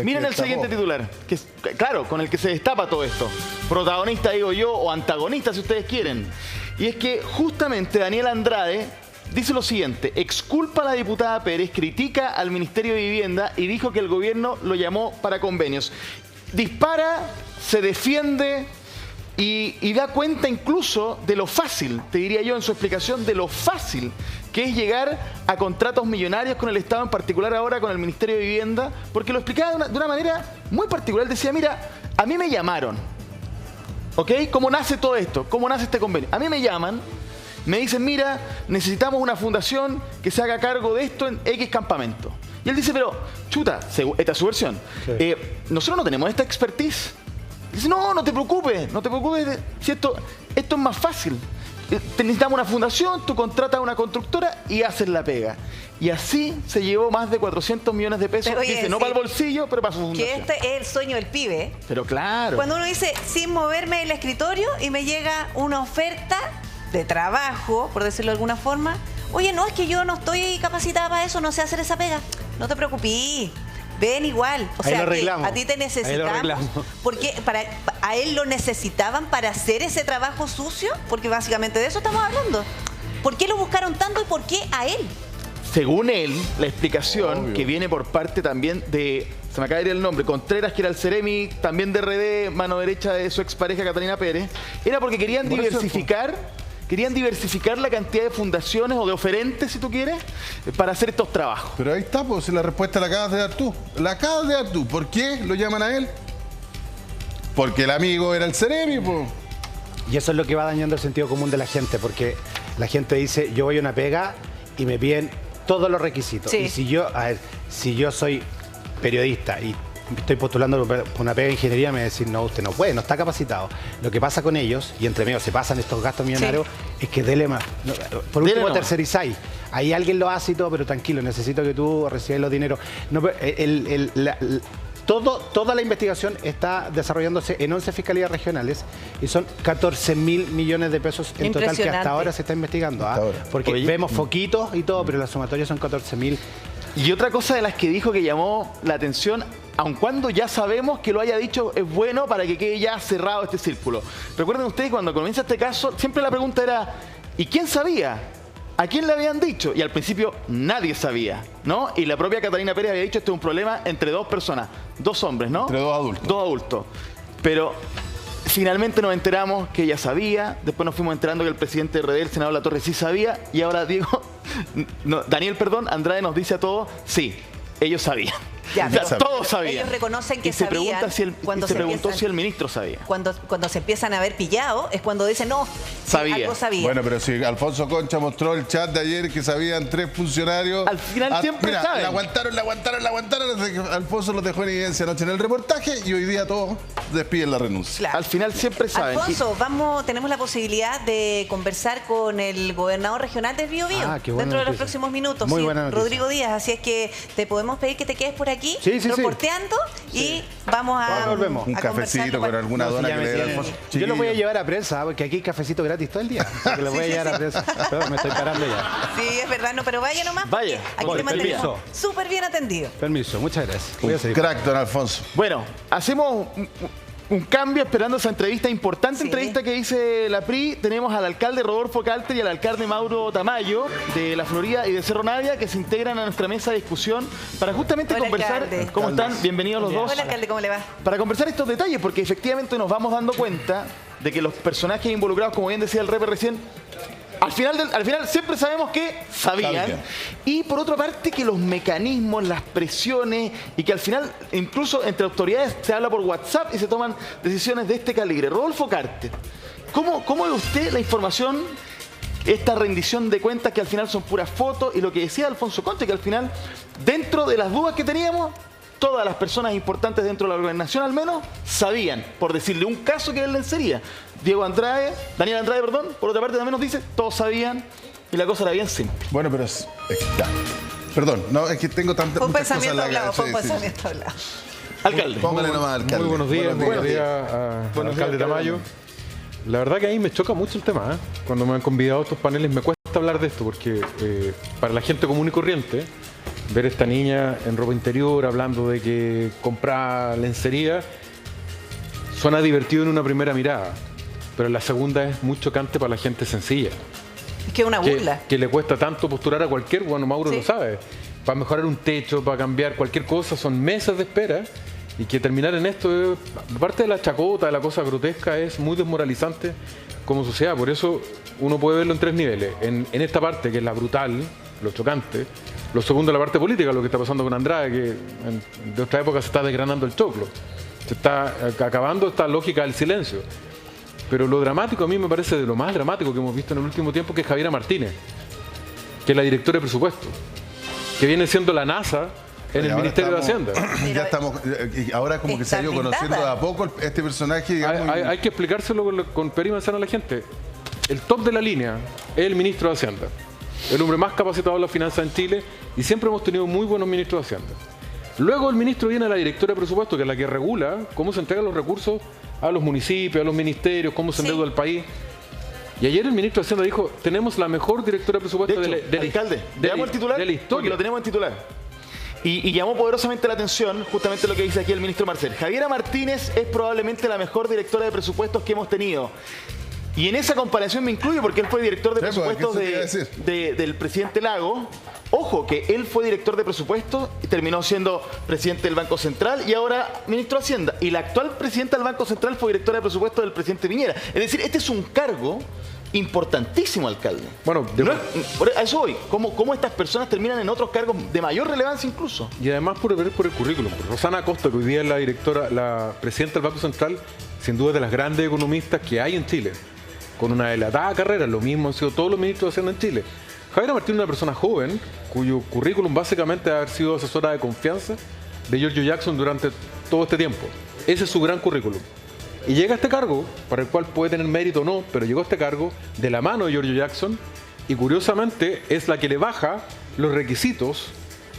Miren el siguiente titular, que es, claro, con el que se destapa todo esto. Protagonista, digo yo, o antagonista, si ustedes quieren. Y es que justamente Daniel Andrade dice lo siguiente: exculpa a la diputada Pérez, critica al Ministerio de Vivienda y dijo que el gobierno lo llamó para convenios. Dispara, se defiende y da cuenta incluso de lo fácil, te diría yo en su explicación, de lo fácil que es llegar a contratos millonarios con el Estado, en particular ahora con el Ministerio de Vivienda, porque lo explicaba de una manera muy particular. Decía, mira, a mí me llamaron, ¿ok? ¿Cómo nace todo esto? ¿Cómo nace este convenio? A mí me llaman, me dicen, mira, necesitamos una fundación que se haga cargo de esto en X campamento. Y él dice, pero, chuta, esta es su versión, sí. Nosotros no tenemos esta expertise. Dice, no te preocupes, si esto es más fácil. Necesitamos una fundación, tú contratas a una constructora y haces la pega. Y así se llevó más de 400 millones de pesos. Oye, dice, no para el bolsillo, pero para su fundación. Que este es el sueño del pibe. Pero claro. Cuando uno dice, sin moverme del escritorio y me llega una oferta de trabajo, por decirlo de alguna forma. Oye, no, es que yo no estoy capacitada para eso, no sé hacer esa pega. No te preocupes. Ven igual, o sea, a ti te necesitamos, porque a él lo necesitaban para hacer ese trabajo sucio, porque básicamente de eso estamos hablando. ¿Por qué lo buscaron tanto y por qué a él? Según él, la explicación que viene por parte también de, se me acaba de ir el nombre, Contreras, que era el Ceremi, también de RD, mano derecha de su expareja Catalina Pérez, era porque querían diversificar la cantidad de fundaciones o de oferentes, si tú quieres, para hacer estos trabajos. Pero ahí está, pues la respuesta la acabas de dar tú. La acabas de dar tú. ¿Por qué lo llaman a él? Porque el amigo era el Ceremi, pues. Y eso es lo que va dañando el sentido común de la gente, porque la gente dice, yo voy a una pega y me piden todos los requisitos. Sí. Y si yo soy periodista y estoy postulando por una pega de ingeniería, me decís, no, usted no puede, no está capacitado. Lo que pasa con ellos, y entre medio se pasan estos gastos millonarios, es que dele más. Por último, tercerizáis. Ahí alguien lo hace y todo, pero tranquilo, necesito que tú recibas los dineros. No, toda la investigación está desarrollándose en 11 fiscalías regionales y son 14.000 millones de pesos en total que hasta ahora se está investigando. Porque vemos foquitos y todo, pero la sumatoria son 14.000. Y otra cosa de las que dijo que llamó la atención, aun cuando ya sabemos que lo haya dicho, es bueno para que quede ya cerrado este círculo. Recuerden ustedes, cuando comienza este caso, siempre la pregunta era, ¿y quién sabía? ¿A quién le habían dicho? Y al principio nadie sabía, ¿no? Y la propia Catalina Pérez había dicho, esto es un problema entre dos personas, dos hombres, ¿no? Entre dos adultos. Dos adultos. Pero finalmente nos enteramos que ella sabía, después nos fuimos enterando que el presidente de RD, el senador Latorre, sí sabía, y ahora Daniel Andrade nos dice a todos, sí, ellos sabían. Ya, todos sabían. Ellos reconocen que sabían. Se preguntó si el ministro sabía. Cuando se empiezan a ver pillados, es cuando dicen, no, algo sabía. Bueno, pero si Alfonso Concha mostró el chat de ayer que sabían 3 funcionarios. Al final siempre saben. La aguantaron. Alfonso los dejó en evidencia anoche en el reportaje y hoy día todos despiden la renuncia. Claro. Al final siempre saben. Alfonso, tenemos la posibilidad de conversar con el gobernador regional del Biobío dentro de los próximos minutos. Muy buena noticia. Rodrigo Díaz, así es que te podemos pedir que te quedes por aquí, reporteando, y vamos a un cafecito con alguna dona que le dé Alfonso. Yo lo voy a llevar a prensa, porque aquí hay cafecito gratis todo el día. Lo voy a llevar a prensa. Pero me estoy parando ya. Sí, es verdad, pero vaya nomás. Vaya. Aquí te mantenemos súper bien atendido. Permiso, muchas gracias. Un crack, don Alfonso. Bueno, hacemos un cambio esperando esa entrevista, importante entrevista que dice la PRI. Tenemos al alcalde Rodolfo Calter y al alcalde Mauro Tamayo de La Florida y de Cerro Navia, que se integran a nuestra mesa de discusión para justamente conversar. Alcalde. ¿Cómo están? Bienvenidos los dos. Hola, alcalde, ¿cómo le va? Para conversar estos detalles, porque efectivamente nos vamos dando cuenta de que los personajes involucrados, como bien decía el Repe recién, al final siempre sabemos que sabían. Y por otra parte, que los mecanismos, las presiones, y que al final incluso entre autoridades se habla por WhatsApp y se toman decisiones de este calibre. Rodolfo Calter, ¿cómo ve usted la información, esta rendición de cuentas que al final son puras fotos, y lo que decía Alfonso Concha, que al final, dentro de las dudas que teníamos, todas las personas importantes dentro de la gobernación al menos sabían, por decirle un caso que era el lencería? Daniel Andrade, por otra parte también nos dice, todos sabían, y la cosa era bien simple. Bueno, pero perdón, no, es que tengo tantas cosas en la cabeza. Fue un pensamiento hablado. Alcalde. Póngale nomás, alcalde. Muy buenos días, al alcalde Tamayo. La verdad que a mí me choca mucho el tema, ¿eh? Cuando me han convidado a estos paneles me cuesta hablar de esto, porque para la gente común y corriente, ver a esta niña en ropa interior hablando de que compra lencería suena divertido en una primera mirada, pero en la segunda es muy chocante para la gente sencilla. Es que es una burla. Que le cuesta tanto postular a cualquier, bueno, Mauro Sí. lo sabe, para mejorar un techo, para cambiar cualquier cosa, son meses de espera, y que terminar en esto, aparte de la chacota, de la cosa grotesca, es muy desmoralizante como sociedad. Por eso uno puede verlo en tres niveles. En esta parte, que es la brutal, lo chocante. Lo segundo, la parte política, lo que está pasando con Andrade, que de otra época se está desgranando el choclo. Se está acabando esta lógica del silencio. Pero lo dramático, a mí me parece de lo más dramático que hemos visto en el último tiempo, que es Javiera Martínez, que es la directora de presupuesto, que viene siendo la NASA en el Ministerio de Hacienda. Ya estamos, ahora como que se ha ido conociendo de a poco este personaje. Digamos, Hay que explicárselo con pera y manzana a la gente. El top de la línea es el ministro de Hacienda, el hombre más capacitado en la finanza en Chile, y siempre hemos tenido muy buenos ministros de Hacienda. Luego el ministro viene a la directora de presupuesto, que es la que regula cómo se entregan los recursos a los municipios, a los ministerios, cómo se endeuda el país. Y ayer el ministro de Hacienda dijo, tenemos la mejor directora de presupuesto de hecho, alcalde, veamos el titular, de la porque historia. lo tenemos en titular. Y llamó poderosamente la atención justamente lo que dice aquí el ministro Marcel. Javiera Martínez es probablemente la mejor directora de presupuestos que hemos tenido. Y en esa comparación me incluyo porque él fue director de presupuestos del presidente Lago. Ojo, que él fue director de presupuestos y terminó siendo presidente del Banco Central y ahora ministro de Hacienda. Y la actual presidenta del Banco Central fue directora de presupuestos del presidente Piñera. Es decir, este es un cargo importantísimo, alcalde. Bueno, a eso voy. ¿Cómo estas personas terminan en otros cargos de mayor relevancia incluso? Y además por el currículum. Rosana Acosta, que hoy día es la presidenta del Banco Central, sin duda de las grandes economistas que hay en Chile, con una dilatada carrera. Lo mismo han sido todos los ministros de Hacienda en Chile. Javiera Martínez es una persona joven, cuyo currículum básicamente ha sido asesora de confianza de Giorgio Jackson durante todo este tiempo. Ese es su gran currículum. Y llega a este cargo, para el cual puede tener mérito o no, pero llegó a este cargo de la mano de Giorgio Jackson, y curiosamente es la que le baja los requisitos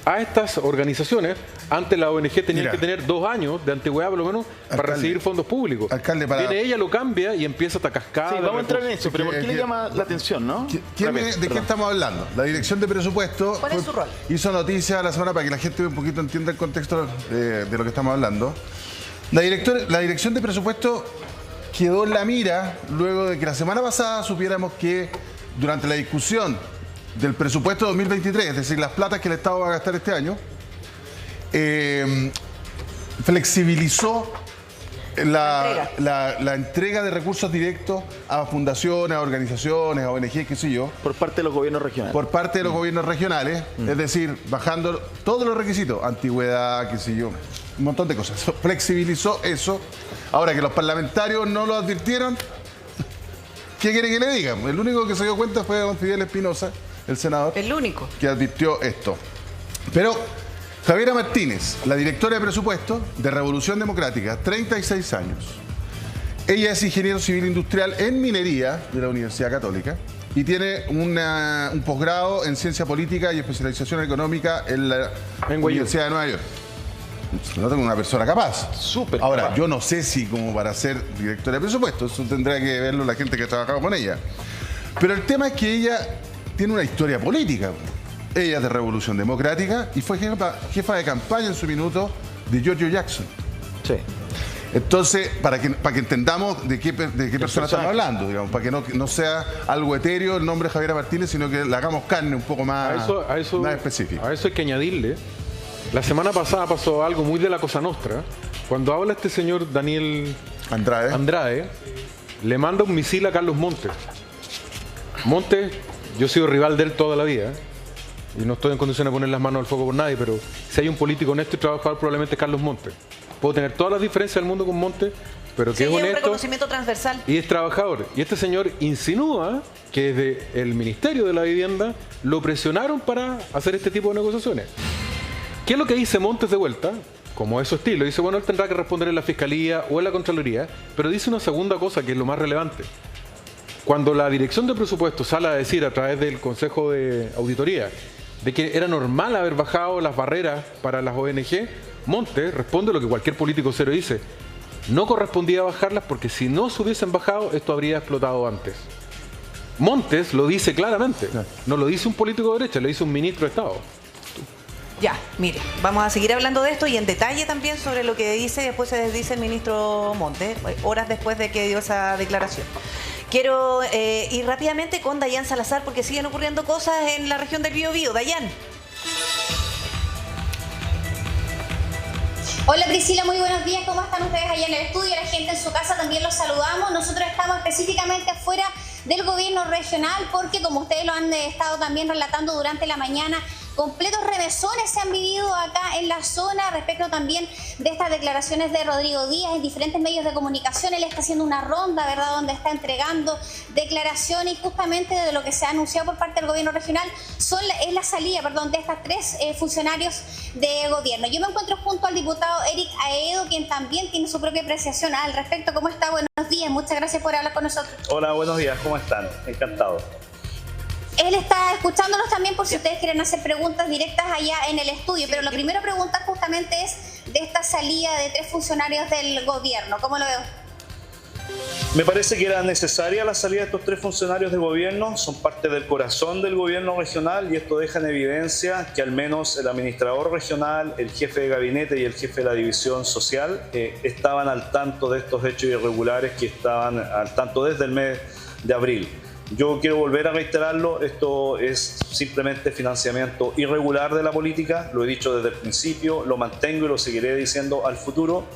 a estas organizaciones. Antes la ONG tenía que tener 2 años de antigüedad por lo menos para recibir fondos públicos. Alcalde, Viene ella, lo cambia y empieza esta cascada. Sí, vamos a entrar en eso, pero ¿por qué le llama la atención, no? ¿De qué estamos hablando? La Dirección de Presupuesto ¿Cuál es su rol? Hizo noticia la semana para que la gente un poquito entienda el contexto de lo que estamos hablando. La Dirección de Presupuesto quedó en la mira luego de que la semana pasada supiéramos que durante la discusión del presupuesto 2023, es decir, las platas que el Estado va a gastar este año, flexibilizó la entrega de recursos directos a fundaciones, a organizaciones, a ONG, qué sé yo. Por parte de los gobiernos regionales. Por parte de los gobiernos regionales, es decir, bajando todos los requisitos, antigüedad, qué sé yo, un montón de cosas. Flexibilizó eso. Ahora que los parlamentarios no lo advirtieron, ¿qué quiere que le digan? El único que se dio cuenta fue don Fidel Espinosa, el senador. El único. Que advirtió esto. Pero Javiera Martínez, la directora de presupuesto de Revolución Democrática, 36 años. Ella es ingeniero civil industrial en minería de la Universidad Católica y tiene un posgrado en ciencia política y especialización económica en la Universidad de Nueva York. No tengo una persona capaz. Súper Ahora, capaz. yo no sé si como para ser directora de presupuesto, eso tendrá que verlo la gente que ha trabajado con ella. Pero el tema es que ella tiene una historia política. Ella es de Revolución Democrática y fue jefa de campaña en su minuto de Giorgio Jackson. Sí. Entonces, para que entendamos de qué persona estamos hablando, digamos, para que no sea algo etéreo el nombre de Javiera Martínez, sino que le hagamos carne un poco más específica. A eso hay que añadirle. La semana pasada pasó algo muy de la Cosa Nostra. Cuando habla este señor Daniel Andrade, le manda un misil a Carlos Montes. Montes, yo he sido rival de él toda la vida, y no estoy en condiciones de poner las manos al fuego por nadie, pero si hay un político honesto y trabajador, probablemente es Carlos Montes. Puedo tener todas las diferencias del mundo con Montes, pero que es honesto. Un reconocimiento transversal. Y es trabajador. Y este señor insinúa que desde el Ministerio de la Vivienda lo presionaron para hacer este tipo de negociaciones. ¿Qué es lo que dice Montes de vuelta? Como es su estilo, dice, bueno, él tendrá que responder en la Fiscalía o en la Contraloría, pero dice una segunda cosa que es lo más relevante. Cuando la Dirección de Presupuesto sale a decir a través del Consejo de Auditoría de que era normal haber bajado las barreras para las ONG, Montes responde lo que cualquier político serio dice: no correspondía bajarlas porque si no se hubiesen bajado, esto habría explotado antes. Montes lo dice claramente, no lo dice un político de derecha, lo dice un ministro de Estado. Ya, mire, vamos a seguir hablando de esto y en detalle también sobre lo que dice y después se desdice el ministro Montes, horas después de que dio esa declaración. Quiero ir rápidamente con Dayan Salazar porque siguen ocurriendo cosas en la región del Biobío. Dayan. Hola Priscila, muy buenos días. ¿Cómo están ustedes allá en el estudio? La gente en su casa también los saludamos. Nosotros estamos específicamente afuera del gobierno regional porque, como ustedes lo han estado también relatando durante la mañana, completos remesones se han vivido acá en la zona respecto también de estas declaraciones de Rodrigo Díaz en diferentes medios de comunicación. Él está haciendo una ronda, ¿verdad?, donde está entregando declaraciones y justamente de lo que se ha anunciado por parte del gobierno regional es la salida, de estas 3 funcionarios de gobierno. Yo me encuentro junto al diputado Eric Aedo, quien también tiene su propia apreciación al respecto. ¿Cómo está? Buenos días, muchas gracias por hablar con nosotros. Hola, buenos días, ¿cómo están? Encantado. Él está escuchándonos también por si ustedes quieren hacer preguntas directas allá en el estudio, pero lo primero a preguntar justamente es de esta salida de 3 funcionarios del gobierno. ¿Cómo lo veo? Me parece que era necesaria la salida de estos 3 funcionarios de gobierno, son parte del corazón del gobierno regional y esto deja en evidencia que al menos el administrador regional, el jefe de gabinete y el jefe de la división social estaban al tanto de estos hechos irregulares, que estaban al tanto desde el mes de abril. Yo quiero volver a reiterarlo, esto es simplemente financiamiento irregular de la política, lo he dicho desde el principio, lo mantengo y lo seguiré diciendo al futuro,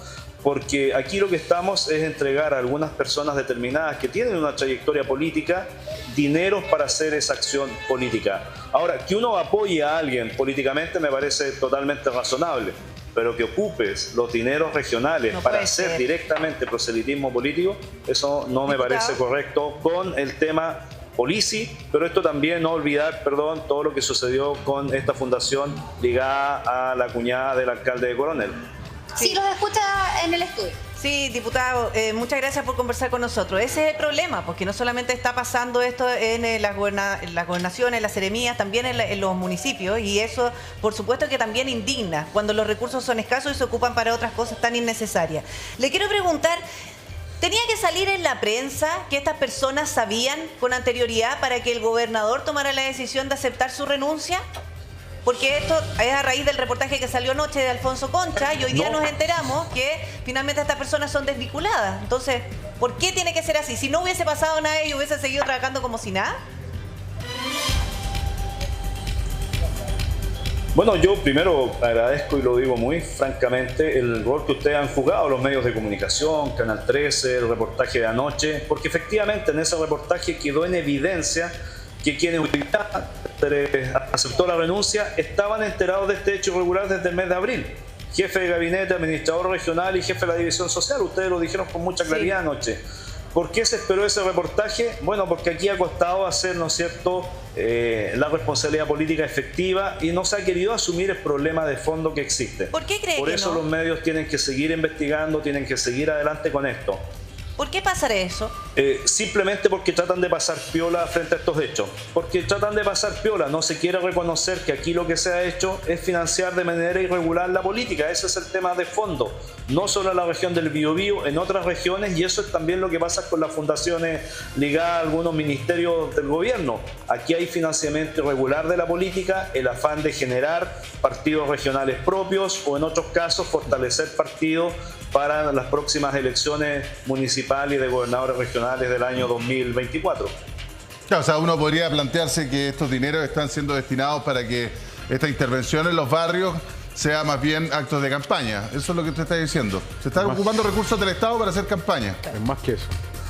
porque aquí lo que estamos es entregar a algunas personas determinadas que tienen una trayectoria política dineros para hacer esa acción política. Ahora, que uno apoye a alguien políticamente me parece totalmente razonable, pero que ocupes los dineros regionales para hacer directamente proselitismo político, eso no me parece correcto con el tema Polici, pero esto también no olvidar, todo lo que sucedió con esta fundación ligada a la cuñada del alcalde de Coronel. Sí, los escucha en el estudio. Sí, diputado, muchas gracias por conversar con nosotros. Ese es el problema, porque no solamente está pasando esto en las gobernaciones, las seremías, también en los municipios, y eso, por supuesto, que también indigna cuando los recursos son escasos y se ocupan para otras cosas tan innecesarias. Le quiero preguntar, ¿tenía que salir en la prensa que estas personas sabían con anterioridad para que el gobernador tomara la decisión de aceptar su renuncia? Porque esto es a raíz del reportaje que salió anoche de Alfonso Concha y hoy día nos enteramos que finalmente estas personas son desvinculadas. Entonces, ¿por qué tiene que ser así? Si no hubiese pasado nada y hubiese seguido trabajando como si nada. Bueno, yo primero agradezco y lo digo muy francamente el rol que ustedes han jugado los medios de comunicación, Canal 13, el reportaje de anoche, porque efectivamente en ese reportaje quedó en evidencia que quienes aceptó la renuncia estaban enterados de este hecho irregular desde el mes de abril. Jefe de gabinete, administrador regional y jefe de la división social, ustedes lo dijeron con mucha claridad anoche. ¿Por qué se esperó ese reportaje? Bueno, porque aquí ha costado hacer, ¿no es cierto?, la responsabilidad política efectiva y no se ha querido asumir el problema de fondo que existe. ¿Por qué cree que no? Por eso los medios tienen que seguir investigando, tienen que seguir adelante con esto. ¿Por qué pasará eso? Simplemente porque tratan de pasar piola frente a estos hechos. Porque tratan de pasar piola. No se quiere reconocer que aquí lo que se ha hecho es financiar de manera irregular la política. Ese es el tema de fondo. No solo en la región del Biobío, en otras regiones. Y eso es también lo que pasa con las fundaciones ligadas a algunos ministerios del gobierno. Aquí hay financiamiento irregular de la política, el afán de generar partidos regionales propios o en otros casos fortalecer partidos para las próximas elecciones municipales y de gobernadores regionales del año 2024. Claro, o sea, uno podría plantearse que estos dineros están siendo destinados para que esta intervención en los barrios sea más bien actos de campaña. Eso es lo que usted está diciendo. Se están ocupando recursos del Estado para hacer campaña. Es más que eso.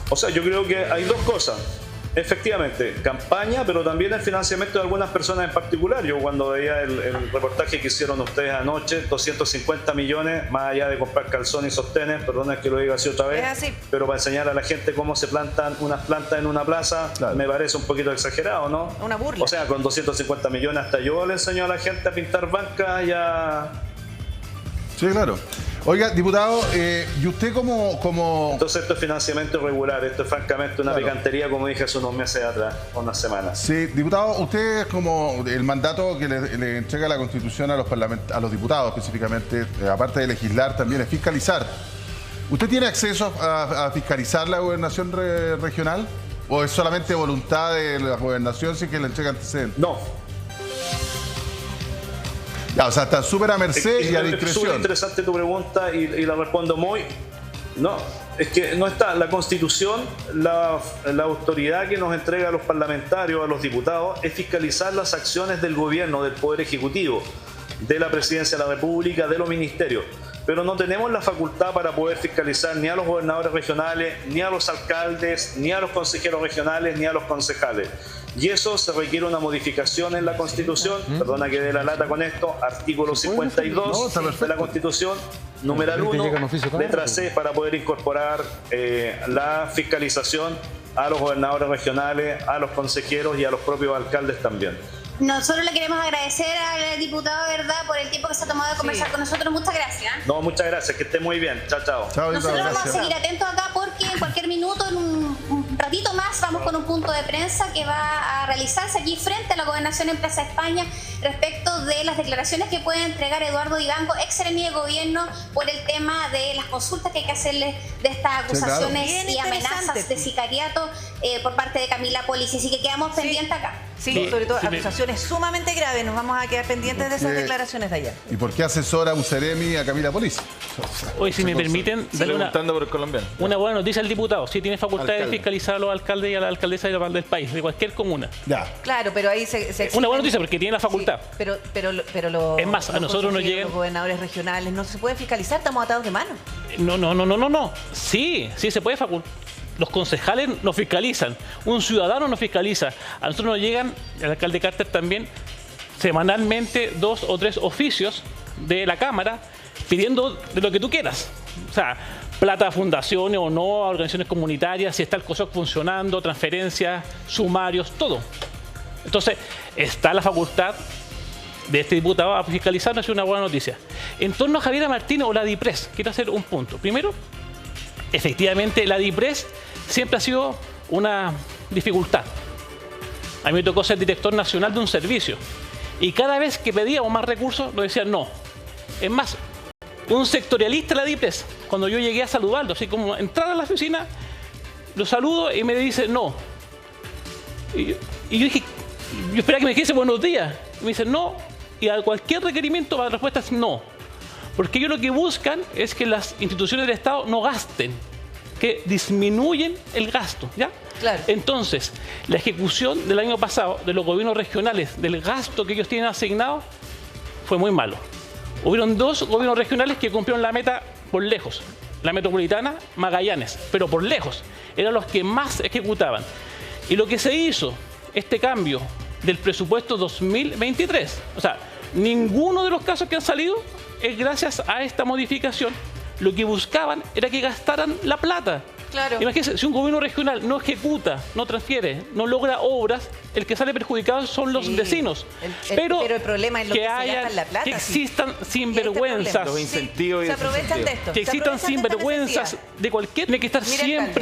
O sea, yo creo que hay dos cosas. Efectivamente, campaña, pero también el financiamiento de algunas personas en particular. Yo cuando veía el reportaje que hicieron ustedes anoche, 250 millones, más allá de comprar calzones y sostenes, perdona que lo diga así otra vez, pero para enseñar a la gente cómo se plantan unas plantas en una plaza, claro, me parece un poquito exagerado, ¿no? Una burla. O sea, con 250 millones hasta yo le enseño a la gente a pintar bancas y a... Sí, claro. Oiga, diputado, ¿y usted como...? Entonces esto es financiamiento irregular, esto es francamente una picantería, como dije hace unos meses atrás, unas semanas. Sí, diputado, usted como el mandato que le entrega la Constitución a los diputados específicamente, aparte de legislar, también es fiscalizar. ¿Usted tiene acceso a fiscalizar la gobernación regional? ¿O es solamente voluntad de la gobernación si que le entrega antecedentes? No. O sea, está súper a merced y a Es súper discreción. interesante tu pregunta y la respondo muy... No, es que no está la Constitución, la autoridad que nos entrega a los parlamentarios, a los diputados, es fiscalizar las acciones del gobierno, del Poder Ejecutivo, de la Presidencia de la República, de los ministerios. Pero no tenemos la facultad para poder fiscalizar ni a los gobernadores regionales, ni a los alcaldes, ni a los consejeros regionales, ni a los concejales. Y eso se requiere una modificación en la Constitución, perdona que dé la lata con esto, artículo 52 de la Constitución, numeral 1, letra C, para poder incorporar la fiscalización a los gobernadores regionales, a los consejeros y a los propios alcaldes también. Nosotros le queremos agradecer al diputado, ¿verdad?, por el tiempo que se ha tomado de conversar con nosotros. Muchas gracias. No, muchas gracias, que esté muy bien. Chao, chao. Chao, Nosotros diputado, vamos a gracias. seguir atentos acá porque en cualquier minuto, en un ratito más, vamos con un punto de prensa que va a realizarse aquí frente a la Gobernación en Plaza España respecto de las declaraciones que puede entregar Eduardo Ibanco, ex seremi de gobierno, por el tema de las consultas que hay que hacerle de estas acusaciones Bien y amenazas de sicariato por parte de Camila Polis. Así que quedamos pendientes acá. Sí, sobre todo acusaciones sumamente graves. Nos vamos a quedar pendientes de esas declaraciones de ayer. ¿Y por qué asesora un seremi a Camila Polis? Hoy, si me permiten, darle Preguntando por el colombiano. una buena noticia al diputado. Sí tiene facultad de Alcalde. fiscalizar a los alcaldes y a la alcaldesa del país, de cualquier comuna. Ya. Claro, pero ahí se exigen- Una buena noticia porque tiene la facultad. Sí, pero los, Es más, a los nosotros nos consejeros, llegan- los gobernadores regionales no se puede fiscalizar, estamos atados de mano. No. Sí se puede facultar. Los concejales nos fiscalizan, un ciudadano nos fiscaliza. A nosotros nos llegan, al alcalde Carter también, semanalmente 2 o 3 oficios de la Cámara pidiendo de lo que tú quieras. O sea, plata a fundaciones o no, a organizaciones comunitarias, si está el COSOC funcionando, transferencias, sumarios, todo. Entonces, está la facultad de este diputado a fiscalizar, no es una buena noticia. En torno a Javiera Martínez o la DIPRES, quiero hacer un punto. Primero, efectivamente, la DIPRES siempre ha sido una dificultad. A mí me tocó ser director nacional de un servicio y cada vez que pedíamos más recursos nos decían no. Es más, un sectorialista de la DIPRES, cuando yo llegué a saludarlo, así como entrar a la oficina, lo saludo y me dice no. Y yo dije, yo esperaba que me dijese buenos días. Y me dice no, y a cualquier requerimiento la respuesta es no. Porque ellos lo que buscan es que las instituciones del Estado no gasten, que disminuyen el gasto, ¿ya? Claro. Entonces, la ejecución del año pasado de los gobiernos regionales, del gasto que ellos tienen asignado, fue muy malo. Hubieron 2 gobiernos regionales que cumplieron la meta por lejos. La metropolitana, Magallanes, pero por lejos. Eran los que más ejecutaban. Y lo que se hizo, este cambio del presupuesto 2023, o sea, ninguno de los casos que han salido es gracias a esta modificación. Lo que buscaban era que gastaran la plata. Claro. Imagínense, si un gobierno regional no ejecuta, no transfiere, no logra obras, el que sale perjudicado son los Sí. vecinos. Pero el problema es lo que se haya- gastan la plata, que sí. existan sinvergüenzas, problema. Los incentivos y se aprovechan de desincentivos. esto. que se existan aprovechan de esta sinvergüenzas necesidad. de cualquier, tiene que estar Mira, siempre alcalde.